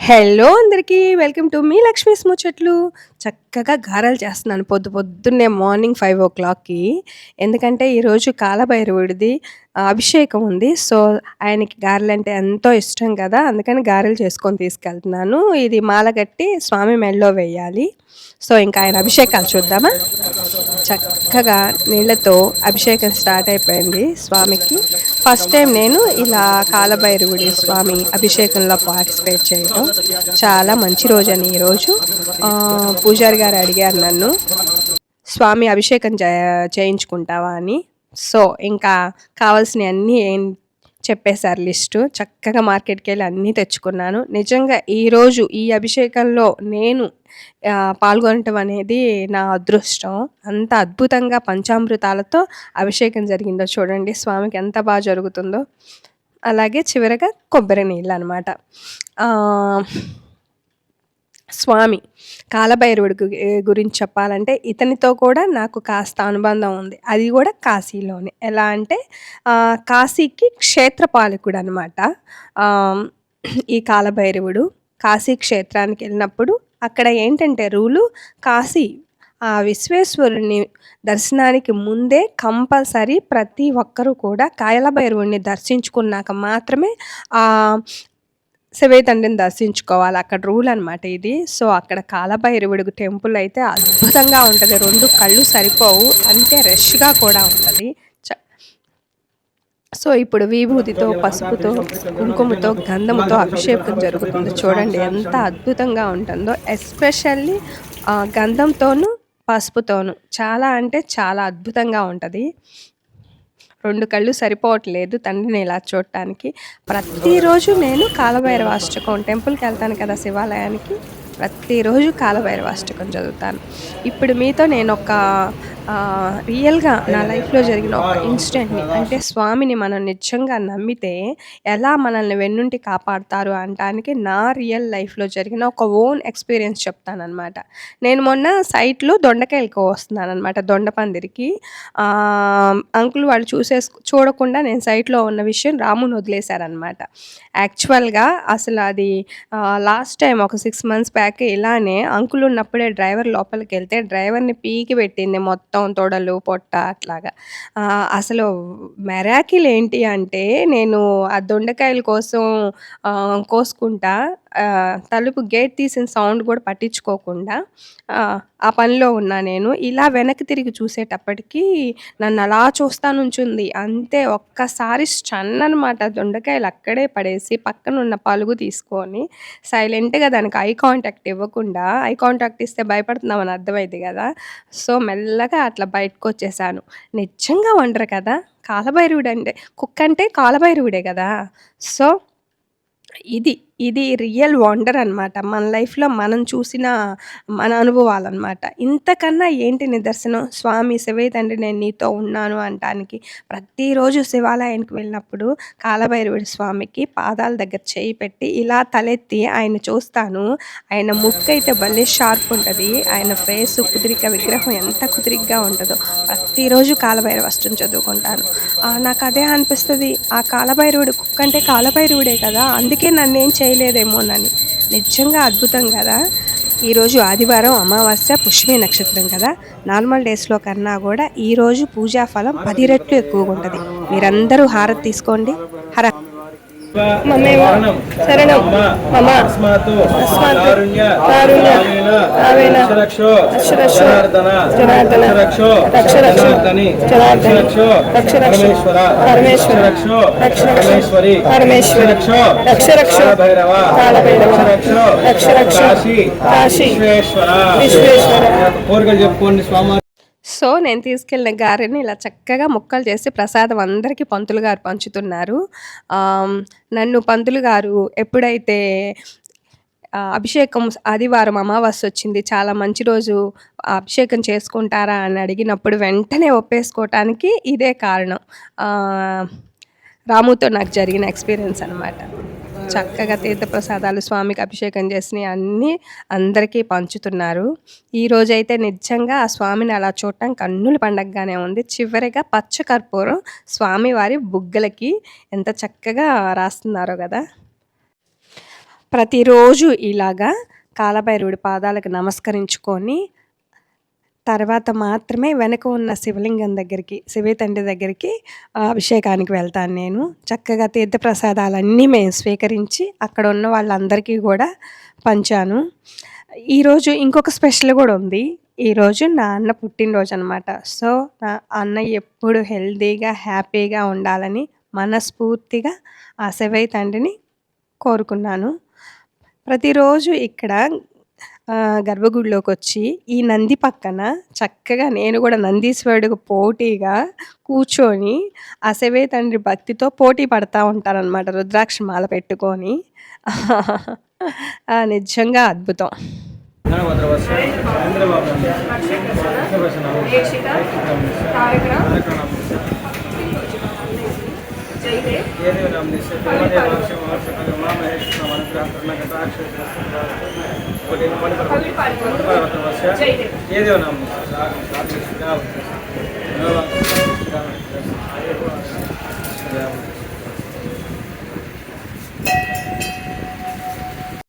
Hello అందరికీ. Welcome to me Lakshmi's ముచ్చట్లు. చక్కగా గారెలు చేస్తున్నాను పొద్దున్నే మార్నింగ్ 5:00కి. ఎందుకంటే ఈరోజు కాలభైరవుడిది అభిషేకం ఉంది. సో, ఆయనకి గారెలంటే ఎంతో ఇష్టం కదా! అందుకని గారెలు చేసుకొని తీసుకెళ్తున్నాను. ఇది మాల కట్టి స్వామి మెడలో వేయాలి. సో, ఇంకా ఆయన అభిషేకాలు చూద్దామా? చక్కగా నీళ్ళతో అభిషేకం స్టార్ట్ అయిపోయింది స్వామికి. ఫస్ట్ టైం నేను ఇలా కాలభైరవుడి స్వామి అభిషేకంలో పార్టిసిపేట్ చేయడం. చాలా మంచి రోజని ఈరోజు. పూజారి గారు అడిగారు నన్ను, స్వామి అభిషేకం చేయించుకుంటావా అని. సో, ఇంకా కావాల్సినయన్నీ చెప్పేశారు లిస్టు. చక్కగా మార్కెట్‌కెళ్ళి అన్నీ తెచ్చుకున్నాను. నిజంగా ఈరోజు ఈ అభిషేకంలో నేను పాల్గొనటం అనేది నా అదృష్టం. అంత అద్భుతంగా పంచామృతాలతో అభిషేకం జరిగిందో చూడండి. స్వామికి ఎంత జరుగుతుందో. అలాగే చివరగా కొబ్బరి నీళ్ళనమాట. స్వామి కాలభైరవుడి గురించి చెప్పాలంటే ఇతనితో కూడా నాకు కాస్త అనుబంధం ఉంది. అది కూడా కాశీలోనే. ఎలా అంటే కాశీకి క్షేత్రపాలకుడనమాట. ఈ కాలభైరవుడు కాశీ క్షేత్రానికి వెళ్ళినప్పుడు అక్కడ ఏంటంటే కాశీ విశ్వేశ్వరుని దర్శనానికి ముందే కంపల్సరీ ప్రతి ఒక్కరూ కూడా కాలభైరవుడిని దర్శించుకున్నాక మాత్రమే శివయ్య తండ్రిని దర్శించుకోవాలి. అక్కడ రూల్ అనమాట ఇది. సో, అక్కడ కాలభైరవుడి టెంపుల్ అయితే అద్భుతంగా ఉంటది. 2 కళ్ళు సరిపోవు. అంతే రష్‌గా కూడా ఉంటది. సో, ఇప్పుడు విభూతితో, పసుపుతో, కుంకుమతో, గంధముతో అభిషేకం జరుగుతుంది. చూడండి ఎంత అద్భుతంగా ఉంటుందో. ఎస్పెషల్లీ గంధంతోనూ, పసుపుతోనూ చాలా అంటే చాలా అద్భుతంగా ఉంటది. 2 కళ్ళు సరిపోవట్లేదు తండ్రిని ఇలా చూడటానికి. ప్రతిరోజు నేను కాలభైరవాష్టకం టెంపుల్‌కెళ్తాను కదా శివాలయానికి. ప్రతిరోజు కాలభైరవాష్టకం చదువుతాను. ఇప్పుడు మీతో నేనొక రియల్‌గా నా లైఫ్‌లో జరిగిన ఒక ఇన్సిడెంట్‌ని, అంటే స్వామిని మనం నిజంగా నమ్మితే ఎలా మనల్ని వెన్నుంటి కాపాడతారు అనటానికి నా రియల్ లైఫ్‌లో జరిగిన ఒక ఓన్ ఎక్స్‌పీరియన్స్ చెప్తాననమాట. నేను మొన్న సైట్‌లో దొండకాయలు కోస్తున్నాననమాట దొండపందిరికి. అంకుల్ వాళ్ళు చూడకుండా నేను సైట్‌లో ఉన్న విషయం రాముని వదిలేశారనమాట. యాక్చువల్‌గా అసలు అది లాస్ట్ టైం ఒక 6 మంత్స్ బ్యాక్ ఇలానే అంకుల్ ఉన్నప్పుడే డ్రైవర్ లోపలికెళ్తే డ్రైవర్‌ని పీకి పెట్టింది మొత్తం తొడలు, పొట్ట అట్లాగా. అసలు మిరాకిల్ ఏంటి అంటే నేను ఆ దొండకాయల కోసం కోసుకుంటా తలుపు గేట్ తీసిన సౌండ్ కూడా పట్టించుకోకుండా ఆ పనిలో ఉన్నా నేను. ఇలా వెనక్కి తిరిగి చూసేటప్పటికి నన్ను అలా చూస్తా నుంచుంది. అంతే ఒక్కసారి స్టన్ అనమాట. దొండకాయలు అక్కడే పడేసి పక్కనున్న పలుగు తీసుకొని సైలెంట్‌గా దానికి ఐ కాంటాక్ట్ ఇవ్వకుండా, ఐ కాంటాక్ట్ ఇస్తే భయపడుతున్నామని అర్థమైద్ది కదా! సో, మెల్లగా అట్లా బయటకొచ్చేసాను. నిజంగా వండర్ కదా! కాలభైరవుడంటే కుక్క అంటే కాలభైరవుడే కదా! సో, ఇది రియల్ వండర్ అనమాట. మన లైఫ్‌లో మనం చూసిన మన అనుభవాలనమాట. ఇంతకన్నా ఏంటి నిదర్శనం? స్వామి శివయ్య తండ్రి నేను నీతో ఉన్నాను అనటానికి. ప్రతిరోజు శివాలయానికి వెళ్ళినప్పుడు కాలభైరవుడి స్వామికి పాదాల దగ్గర చేయి పెట్టి ఇలా తలెత్తి ఆయన్ని చూస్తాను. ఆయన ముక్కయితే భలే షార్ప్ ఉంటది. ఆయన ఫేసు కుదిరిక విగ్రహం ఎంత కుదిరిగ్గా ఉంటదో. ప్రతిరోజు కాలభైరవ అష్టం చదువుకుంటాను. నాకదే అనిపిస్తది. ఆ కాలభైరవుడు కుక్కంటే కాలభైరవుడే కదా! అందుకే నన్నేం చేయలేదేమోనని. నిజంగా అద్భుతం కదా! ఈరోజు ఆదివారం అమావాస్య పుష్యమి నక్షత్రం కదా! నార్మల్ డేస్‌లో కన్నా కూడా ఈరోజు పూజా ఫలం 10 రెట్లు ఎక్కువగుంటది. మీరందరూ హారతి తీసుకోండి. హర మమేవ శరణం మమ అస్మాతు కారుణ్య భావేన రక్ష జనార్దన రక్ష పరమేశ్వర రక్ష కాలభైరవ రక్ష కాశీ విశ్వేశ్వర కోరికలు చెప్పుకోండి స్వామి. సో, నేను తీసుకెళ్ళిన గారెని ఇలా చక్కగా ముక్కలు చేసి ప్రసాదం అందరికీ పంతులు గారు పంచుతున్నారు. నన్ను పంతులు గారు ఎప్పుడైతే అభిషేకం ఆదివారం అమావాస్య వచ్చింది, చాలా మంచి రోజు, అభిషేకం చేసుకుంటారా అని అడిగినప్పుడు వెంటనే ఒప్పేసుకోవటానికి ఇదే కారణం. రాముతో నాకు జరిగిన ఎక్స్‌పీరియన్స్ అనమాట. చక్కగా తీర్థప్రసాదాలు స్వామికి అభిషేకం చేసినయి అన్నీ అందరికీ పంచుతున్నారు. ఈరోజైతే నిజంగా ఆ స్వామిని అలా చూడటం కన్నుల పండగగానే ఉంది. చివరిగా పచ్చ కర్పూరం స్వామివారి బుగ్గలకి ఎంత చక్కగా రాస్తున్నారో గదా! ప్రతిరోజు ఇలాగా కాలభైరవుడి పాదాలకు నమస్కరించుకొని తర్వాత మాత్రమే వెనక ఉన్న శివలింగం దగ్గరికి, శివయ్య తండ్రి దగ్గరికి అభిషేకానికి వెళ్తాను నేను. చక్కగా తీర్థప్రసాదాలన్నీ మేము స్వీకరించి అక్కడ ఉన్న వాళ్ళందరికీ కూడా పంచాను. ఈరోజు ఇంకొక స్పెషల్ కూడా ఉంది. ఈరోజు నా అన్న పుట్టినరోజు అనమాట. సో, నా అన్నయ్య ఎప్పుడు హెల్తీగా, హ్యాపీగా ఉండాలని మనస్ఫూర్తిగా ఆ శివయ్య తండ్రిని కోరుకున్నాను. ప్రతిరోజు ఇక్కడ గర్భగుడిలోకొచ్చి ఈ నంది పక్కన చక్కగా నేను కూడా నందీశ్వరుడికి పోటీగా కూర్చొని ఆ శివయ్య తండ్రి భక్తితో పోటీ పడతా ఉంటాననమాట రుద్రాక్ష మాల పెట్టుకొని. నిజంగా అద్భుతం. जय देव नाम